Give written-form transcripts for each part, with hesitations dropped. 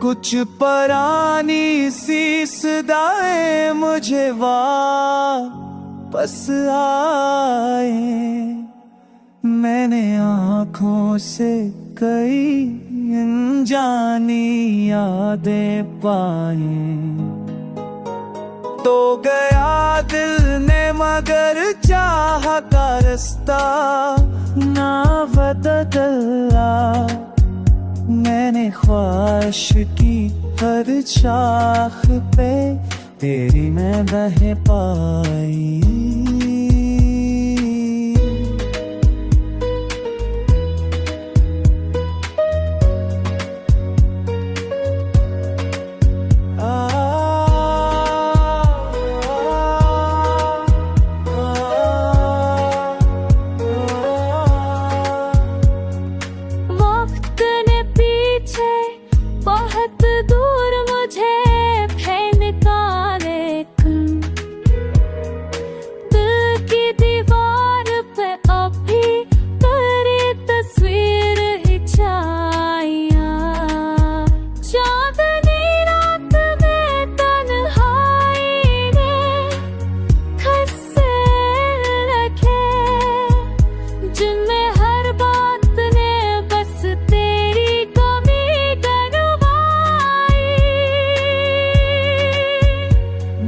कुछ पुरानी सी सदाएं मुझे वापस आए। मैंने आँखों से कई अनजानी यादें पाई। तो गया दिल ने मगर चाह का रास्ता ना बदला। मैंने ख्वाहिश की हर शाख पे तेरी मैं बह पाई।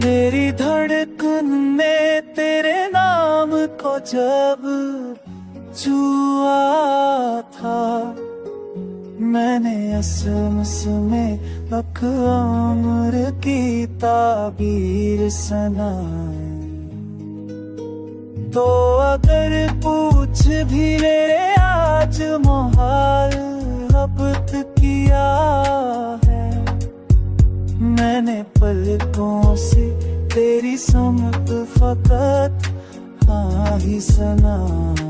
मेरी धड़कन में तेरे नाम को जब छुआ था, मैंने असम में अक़्मर की ताबीर सुनाई। तो अगर पूछ भी मेरे आज मोहाल अब किया है, मैंने पलकों से तेरी समत फकत हाँ ही सुनाई।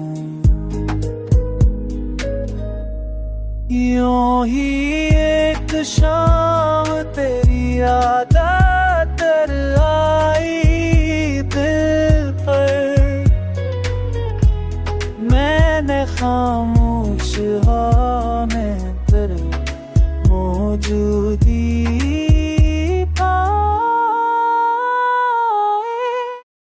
यूं ही एक शाम तेरी याद आकर आई दिल पर। मैंने खामोश हाँ में तेरे मौजूद